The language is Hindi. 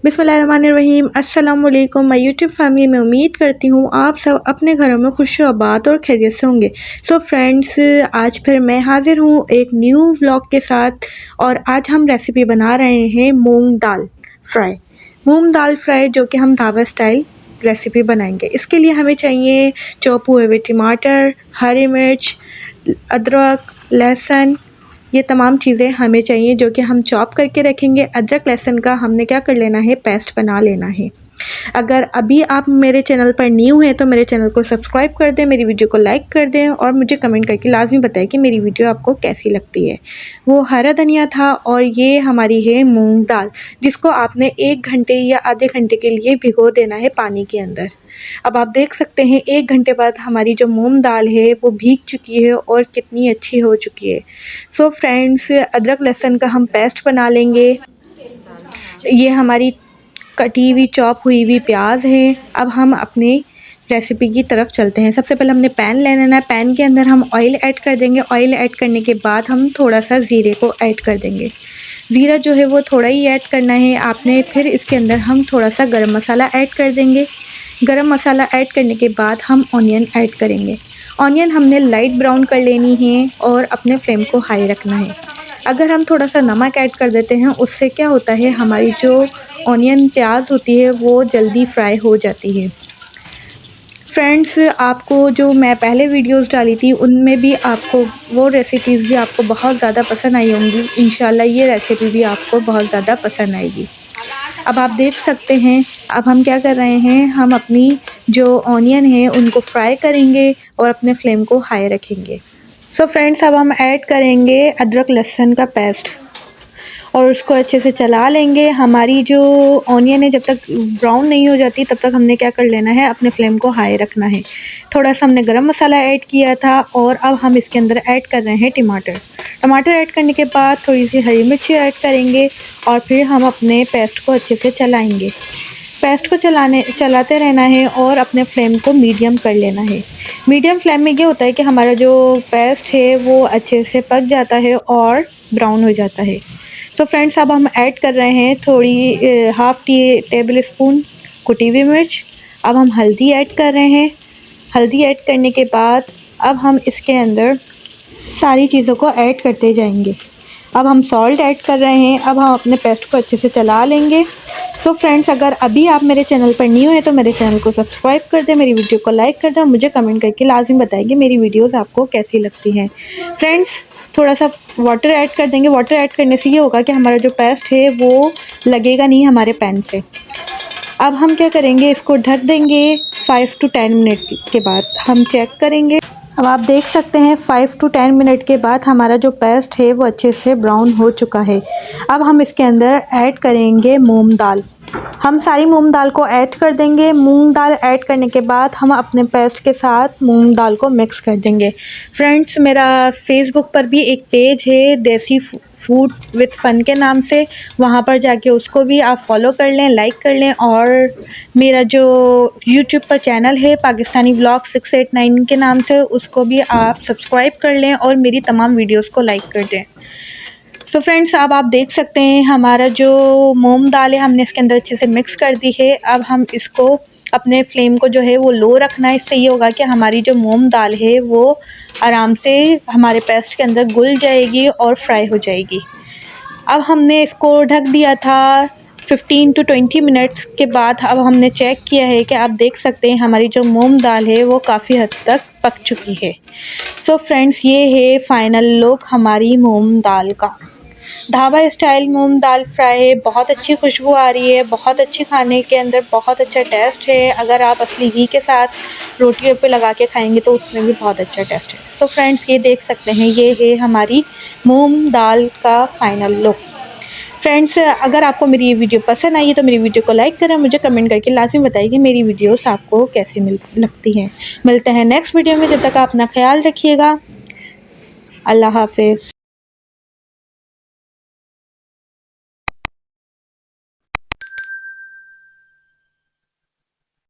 बिस्मिल्लाहिर्रहमानिर्रहीम। अस्सलाम वालेकुम माय यूट्यूब फैमिली में। उम्मीद करती हूँ आप सब अपने घरों में खुश आबाद और खैरियत से होंगे। सो फ्रेंड्स, आज फिर मैं हाज़िर हूँ एक न्यू व्लॉग के साथ और आज हम रेसिपी बना रहे हैं मूंग दाल फ्राई। मूंग दाल फ्राई जो कि हम ढाबा स्टाइल रेसिपी बनाएंगे। इसके लिए हमें चाहिए चॉप हुए हुए टमाटर, हरी मिर्च, अदरक, लहसुन, ये तमाम चीज़ें हमें चाहिए जो कि हम चॉप करके रखेंगे। अदरक लहसुन का हमने क्या कर लेना है, पेस्ट बना लेना है। अगर अभी आप मेरे चैनल पर न्यू हैं तो मेरे चैनल को सब्सक्राइब कर दें, मेरी वीडियो को लाइक कर दें और मुझे कमेंट करके लाजमी बताएं कि मेरी वीडियो आपको कैसी लगती है। वो हरा धनिया था और ये हमारी है मूंग दाल, जिसको आपने 1 घंटे या आधे घंटे के लिए भिगो देना है पानी के अंदर। अब आप देख सकते हैं 1 घंटे बाद हमारी जो मूंग दाल है वो भीग चुकी है और कितनी अच्छी हो चुकी है। सो फ्रेंड्स, अदरक लहसुन का हम पेस्ट बना लेंगे। ये हमारी कटी हुई चॉप हुई हुई प्याज है। अब हम अपनी रेसिपी की तरफ चलते हैं। सबसे पहले हमने पैन ले लेना है। पैन के अंदर हम ऑयल ऐड कर देंगे। ऑयल ऐड करने के बाद हम थोड़ा सा ज़ीरे को ऐड कर देंगे। ज़ीरा जो है वो थोड़ा ही ऐड करना है आपने। फिर इसके अंदर हम थोड़ा सा गरम मसाला ऐड कर देंगे। गरम मसाला ऐड करने के बाद हम ऑनियन ऐड करेंगे। ऑनियन हमने लाइट ब्राउन कर लेनी है और अपने फ्लेम को हाई रखना है। अगर हम थोड़ा सा नमक ऐड कर देते हैं उससे क्या होता है, हमारी जो ऑनियन प्याज होती है वो जल्दी फ्राई हो जाती है। फ्रेंड्स, आपको जो मैं पहले वीडियोस डाली थी उनमें भी आपको वो रेसिपीज़ भी आपको बहुत ज़्यादा पसंद आई होंगी। इंशाल्लाह ये रेसिपी भी आपको बहुत ज़्यादा पसंद आएगी। अब आप देख सकते हैं, अब हम क्या कर रहे हैं, हम अपनी जो ऑनियन है उनको फ्राई करेंगे और अपने फ्लेम को हाई रखेंगे। सो फ्रेंड्स, अब हम ऐड करेंगे अदरक लहसुन का पेस्ट और उसको अच्छे से चला लेंगे। हमारी जो ऑनियन है जब तक ब्राउन नहीं हो जाती तब तक हमने क्या कर लेना है, अपने फ्लेम को हाई रखना है। थोड़ा सा हमने गरम मसाला ऐड किया था और अब हम इसके अंदर ऐड कर रहे हैं टमाटर ऐड करने के बाद थोड़ी सी हरी मिर्ची ऐड करेंगे और फिर हम अपने पेस्ट को अच्छे से चलाएंगे। पेस्ट को चलाते रहना है और अपने फ्लेम को मीडियम कर लेना है। मीडियम फ्लेम में ये होता है कि हमारा जो पेस्ट है वो अच्छे से पक जाता है और ब्राउन हो जाता है। सो फ्रेंड्स, अब हम ऐड कर रहे हैं थोड़ी हाफ़ टेबल स्पून कुटी हुई मिर्च। अब हम हल्दी ऐड कर रहे हैं। हल्दी ऐड करने के बाद अब हम इसके अंदर सारी चीज़ों को ऐड करते जाएंगे। अब हम सॉल्ट ऐड कर रहे हैं। अब हम अपने पेस्ट को अच्छे से चला लेंगे। सो फ्रेंड्स, अगर अभी आप मेरे चैनल पर न्यू हैं तो मेरे चैनल को सब्सक्राइब कर दें, मेरी वीडियो को लाइक कर दें और मुझे कमेंट करके लाजिम बताएं कि मेरी वीडियोस आपको कैसी लगती हैं। फ्रेंड्स, थोड़ा सा वाटर ऐड कर देंगे। वाटर ऐड करने से ये होगा कि हमारा जो पेस्ट है वो लगेगा नहीं हमारे पैन से। अब हम क्या करेंगे, इसको ढक देंगे। 5 to 10 मिनट के बाद हम चेक करेंगे। अब आप देख सकते हैं 5 to 10 मिनट के बाद हमारा जो पेस्ट है वो अच्छे से ब्राउन हो चुका है। अब हम इसके अंदर ऐड करेंगे मूंग दाल। हम सारी मूंग दाल को ऐड कर देंगे। मूंग दाल ऐड करने के बाद हम अपने पेस्ट के साथ मूंग दाल को मिक्स कर देंगे। फ्रेंड्स, मेरा फेसबुक पर भी एक पेज है देसी फूड विद फ़न के नाम से, वहाँ पर जाके उसको भी आप फॉलो कर लें, लाइक कर लें। और मेरा जो यूट्यूब पर चैनल है पाकिस्तानी व्लॉग 689 के नाम से, उसको भी आप सब्सक्राइब कर लें और मेरी तमाम वीडियोस को लाइक कर दें। सो फ्रेंड्स, अब आप देख सकते हैं हमारा जो मूंग दाल है हमने इसके अंदर अच्छे से मिक्स कर दी है। अब हम इसको अपने फ्लेम को जो है वो लो रखना है। इससे ये होगा कि हमारी जो मूंग दाल है वो आराम से हमारे पेस्ट के अंदर घुल जाएगी और फ्राई हो जाएगी। अब हमने इसको ढक दिया था 15 to 20 मिनट्स के बाद। अब हमने चेक किया है कि आप देख सकते हैं हमारी जो मूंग दाल है वो काफ़ी हद तक पक चुकी है। सो फ्रेंड्स, ये है फ़ाइनल लुक हमारी मूंग दाल का। ढाबा स्टाइल मूंग दाल फ्राई है। बहुत अच्छी खुशबू आ रही है, बहुत अच्छी, खाने के अंदर बहुत अच्छा टेस्ट है। अगर आप असली घी के साथ रोटियों पे लगा के खाएंगे तो उसमें भी बहुत अच्छा टेस्ट है। सो फ्रेंड्स, ये देख सकते हैं ये है हमारी मूंग दाल का फ़ाइनल लुक। फ्रेंड्स, अगर आपको मेरी ये वीडियो पसंद आई है तो मेरी वीडियो को लाइक करें, मुझे कमेंट करके लाजमी बताइए कि मेरी वीडियोस आपको कैसी लगती हैं। मिलते हैं नेक्स्ट वीडियो में, जब तक आप अपना ख्याल रखिएगा। अल्लाह हाफिज़।